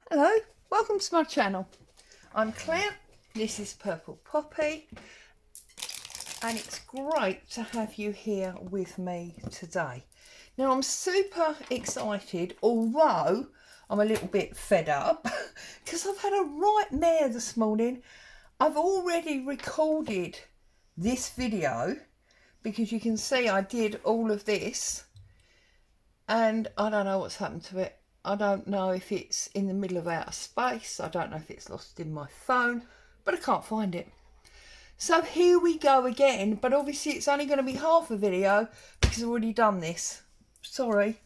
Hello, welcome to my channel. I'm Claire, this is Purple Poppy, and it's great to have you here with me today. Now I'm super excited, although I'm a little bit fed up because I've had a right mare this morning. I've already recorded this video because you can see I did all of this and I don't know what's happened to it. I don't know if it's in the middle of outer space. I don't know if it's lost in my phone, but I can't find it. So here we go again, but obviously it's only going to be half a video because I've already done this. Sorry.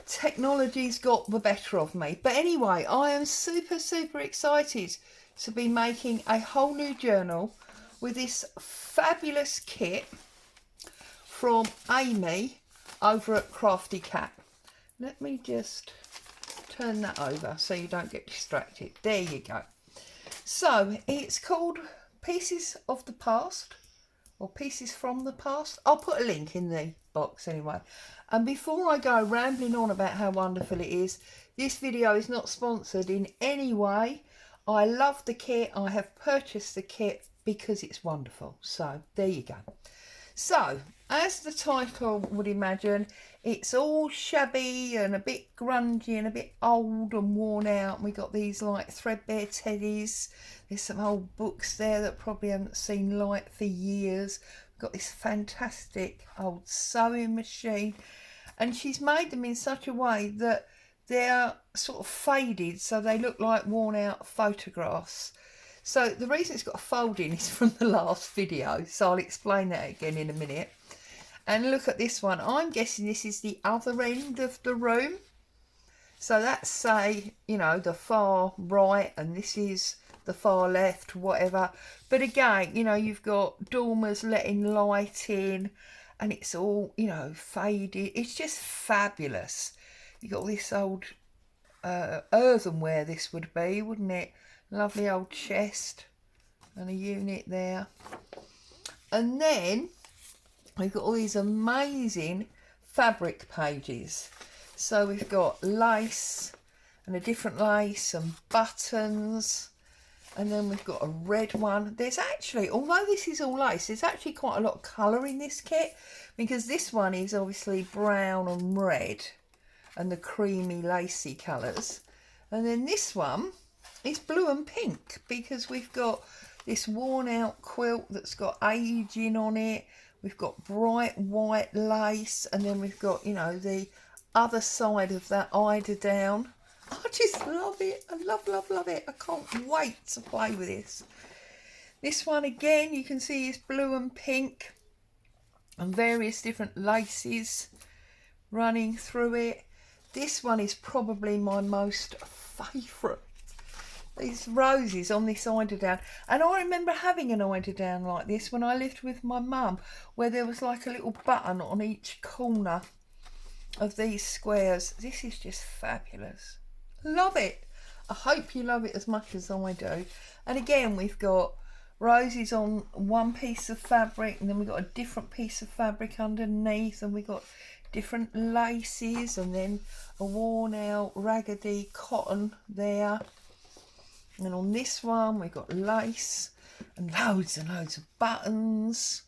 Technology's got the better of me. But anyway, I am super excited to be making a whole new journal with this fabulous kit from Amy over at Crafty Cat. Let me just turn that over so you don't get distracted. There you go. So it's called Pieces of the Past, or Pieces from the Past. I'll put a link in the box anyway. And before I go rambling on about how wonderful it is, this video is not sponsored in any way. I love the kit. I have purchased the kit because it's wonderful. So there you go. So, as the title would imagine, it's all shabby and a bit grungy and a bit old and worn out. And we got these like threadbare teddies. There's some old books there that probably haven't seen light for years. We've got this fantastic old sewing machine. And she's made them in such a way that they're sort of faded, so they look like worn out photographs. So the reason it's got a folding is from the last video, so I'll explain that again in a minute. And look at this one. I'm guessing this is the other end of the room. So that's, say, you know, the far right, and this is the far left, whatever. But again, you know, you've got dormers letting light in, and it's all, you know, faded. It's just fabulous. You've got all this old earthenware, this would be, wouldn't it? Lovely old chest and a unit there. And then we've got all these amazing fabric pages. So we've got lace and a different lace and buttons. And then we've got a red one. There's actually, although this is all lace, there's actually quite a lot of colour in this kit, because this one is obviously brown and red and the creamy lacy colours. And then this one, it's blue and pink, because we've got this worn out quilt that's got aging on it. We've got bright white lace, and then we've got, you know, the other side of that eider down. I just love it. I love it. I can't wait to play with this. This one again, you can see is blue and pink and various different laces running through it. This one is probably my most favourite. These roses on this eider down, and I remember having an eider down like this when I lived with my mum, where there was like a little button on each corner of these squares. This is just fabulous. Love it. I hope you love it as much as I do. And again, we've got roses on one piece of fabric, and then we've got a different piece of fabric underneath, and we've got different laces, and then a worn out raggedy cotton there. And on this one, we've got lace and loads of buttons.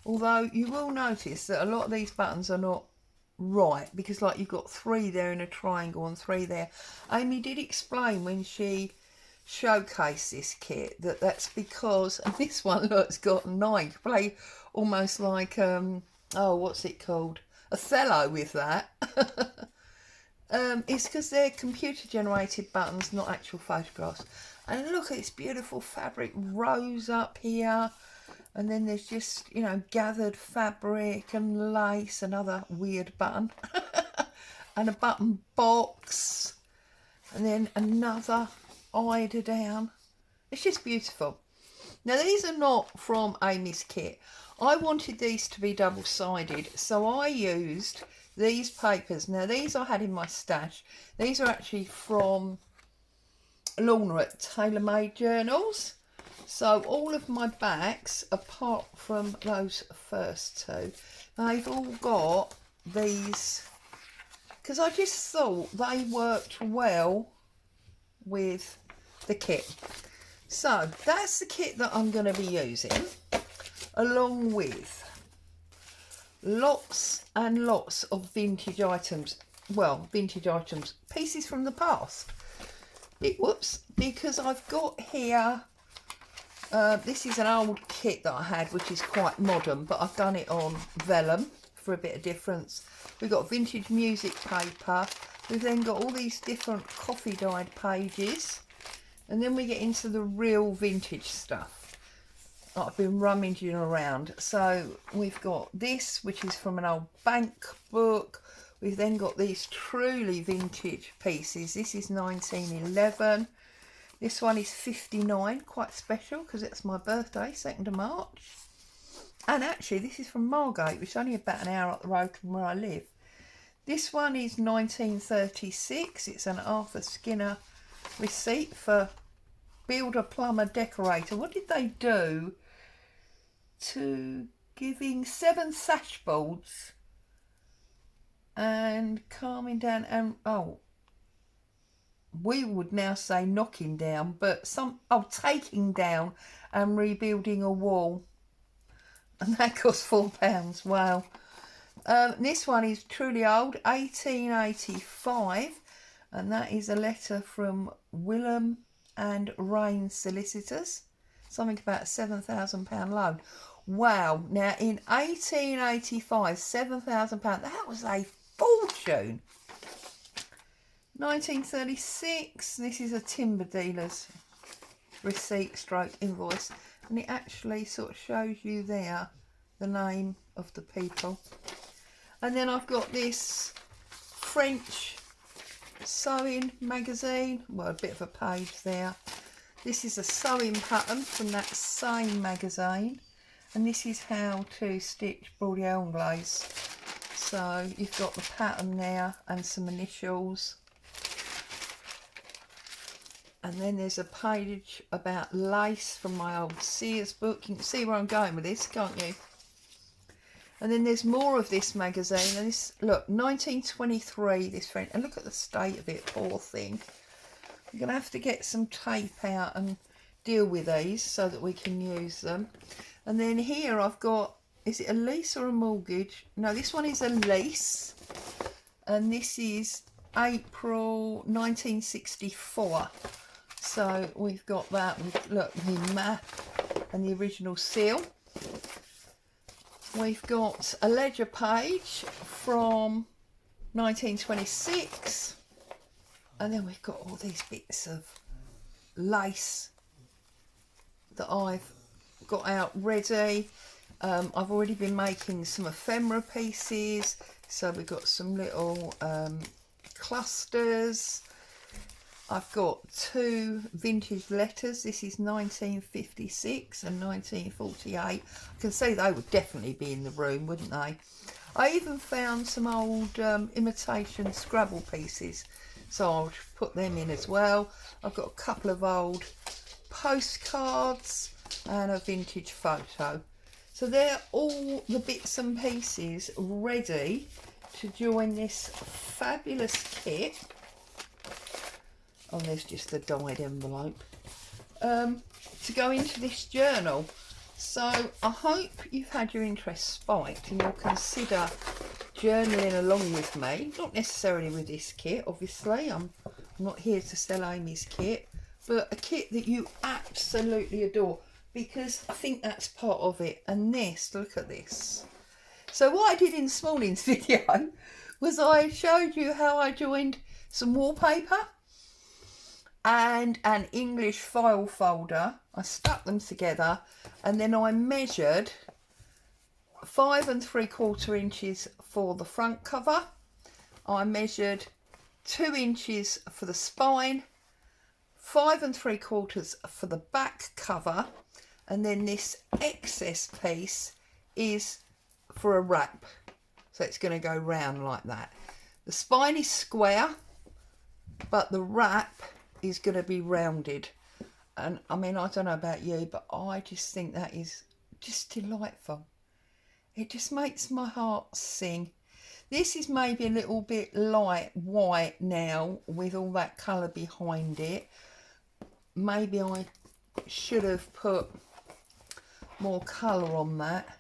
Although you will notice that a lot of these buttons are not right, because like you've got 3 there in a triangle and 3 there. Amy did explain when she showcased this kit that that's because, and this one, look, it's got 9. You can play almost like, oh, what's it called? Othello with that. It's because they're computer generated buttons, not actual photographs. And look at this beautiful fabric rose up here, and then there's just, you know, gathered fabric and lace, another weird button and a button box, and then another eider down. It's just beautiful. Now these are not from Amy's kit. I wanted these to be double-sided, so I used these papers. Now these I had in my stash. These are actually from Lorna at Tailor Made Journals. So all of my backs, apart from those first 2, they've all got these because I just thought they worked well with the kit. So that's the kit that I'm going to be using, along with lots and lots of vintage items. Well, vintage items, pieces from the past. Because I've got here, this is an old kit that I had, which is quite modern, but I've done it on vellum for a bit of difference. We've got vintage music paper. We've then got all these different coffee dyed pages. And then we get into the real vintage stuff I've been rummaging around. So we've got this, which is from an old bank book. We've then got these truly vintage pieces. This is 1911. This one is 59, quite special because it's my birthday, 2nd of March. And actually, this is from Margate, which is only about an hour up the road from where I live. This one is 1936. It's an Arthur Skinner receipt for builder, plumber, decorator. What did they do to giving 7 sash boards and calming down and we would now say knocking down, but taking down and rebuilding a wall, and that cost £4. Wow. This one is truly old, 1885, and that is a letter from Willem and Rain solicitors, something about £7,000 loan. Wow. Now in 1885, £7,000, that was a fortune. 1936, this is a timber dealer's receipt stroke invoice, and it actually sort of shows you there the name of the people. And then I've got this French sewing magazine, well, a bit of a page there. This is a sewing pattern from that same magazine, and this is how to stitch Bordée Anglaise. So you've got the pattern there and some initials. And then there's a page about lace from my old Sears book. You can see where I'm going with this, can't you? And then there's more of this magazine. And this, look, 1923, this French. And look at the state of it, poor thing. I'm going to have to get some tape out and deal with these so that we can use them. And then here I've got, is it a lease or a mortgage? No, this one is a lease. And this is April 1964. So we've got that with, look, the map and the original seal. We've got a ledger page from 1926. And then we've got all these bits of lace that I've got out ready. I've already been making some ephemera pieces. So we've got some little clusters. I've got 2 vintage letters. This is 1956 and 1948. I can see they would definitely be in the room, wouldn't they? I even found some old imitation Scrabble pieces, so I'll put them in as well. I've got a couple of old postcards and a vintage photo. So they're all the bits and pieces ready to join this fabulous kit. Oh, there's just the dyed envelope. To go into this journal. So I hope you've had your interest spiked and you'll consider journaling along with me. Not necessarily with this kit, obviously. I'm not here to sell Amy's kit, but a kit that you absolutely adore, because I think that's part of it. And this, look at this. So what I did in this morning's video was I showed you how I joined some wallpaper and an English file folder. I stuck them together, and then I measured 5 3/4 inches for the front cover. I measured 2 inches for the spine, 5 3/4 for the back cover, and then this excess piece is for a wrap. So it's going to go round like that. The spine is square, but the wrap is going to be rounded. And I mean, I don't know about you, but I just think that is just delightful. It just makes my heart sing. This is maybe a little bit light white now with all that colour behind it. Maybe I should have put more colour on that.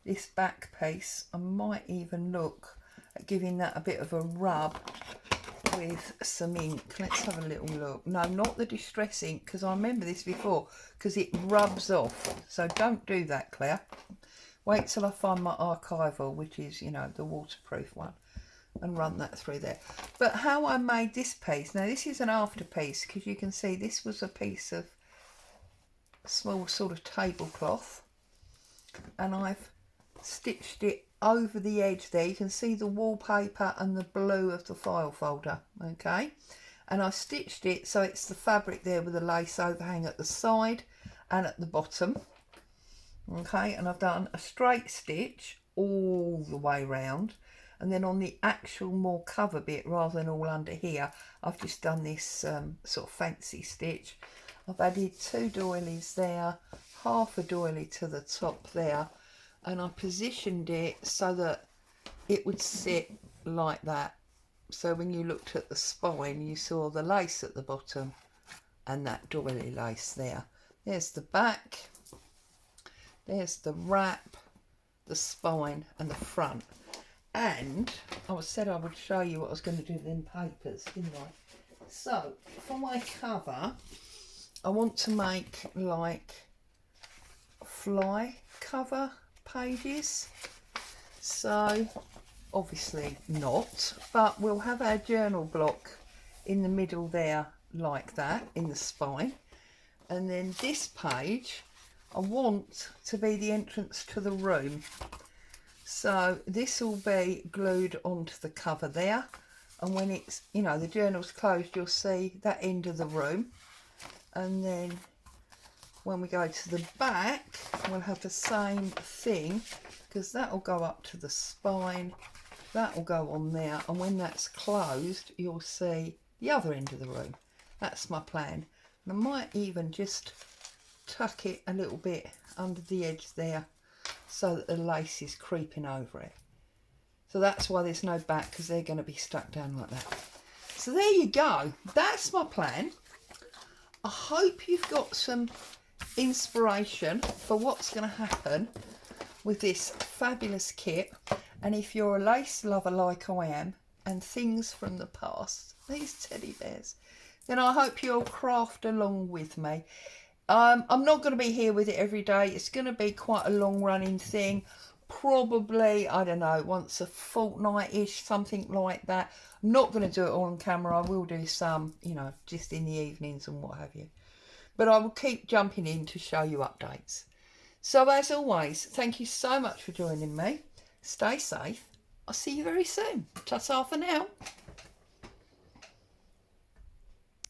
This back piece, I might even look at giving that a bit of a rub with some ink. Let's have a little look. No, not the Distress ink, because I remember this before, because it rubs off. So don't do that, Claire. Wait till I find my archival, which is, you know, the waterproof one, and run that through there. But how I made this piece, now this is an after piece, because you can see this was a piece of small sort of tablecloth, and I've stitched it over the edge there. You can see the wallpaper and the blue of the file folder, okay? And I stitched it so it's the fabric there with the lace overhang at the side and at the bottom, okay? And I've done a straight stitch all the way round, and then on the actual more cover bit, rather than all under here, I've just done this sort of fancy stitch. I've added 2 doilies there, half a doily to the top there, and I positioned it so that it would sit like that. So when you looked at the spine, you saw the lace at the bottom and that doily lace there. There's the back, there's the wrap, the spine and the front. And I said I would show you what I was going to do with them papers, didn't I? So for my cover, I want to make like fly cover pages. So obviously not, but we'll have our journal block in the middle there like that in the spine, and then this page I want to be the entrance to the room. So this will be glued onto the cover there, and when it's, you know, the journal's closed, you'll see that end of the room. And then when we go to the back, we'll have the same thing, because that will go up to the spine, that will go on there, and when that's closed, you'll see the other end of the room. That's my plan. And I might even just tuck it a little bit under the edge there, so that the lace is creeping over it. So that's why there's no back, because they're going to be stuck down like that. So there you go. That's my plan. I hope you've got some inspiration for what's going to happen with this fabulous kit. And if you're a lace lover like I am, and things from the past, these teddy bears, then I hope you'll craft along with me. I'm not going to be here with it every day. It's going to be quite a long running thing. Probably, I don't know, once a fortnight-ish, something like that. I'm not going to do it all on camera. I will do some, you know, just in the evenings and what have you. But I will keep jumping in to show you updates. So as always, thank you so much for joining me. Stay safe. I'll see you very soon. Ta-ta for now.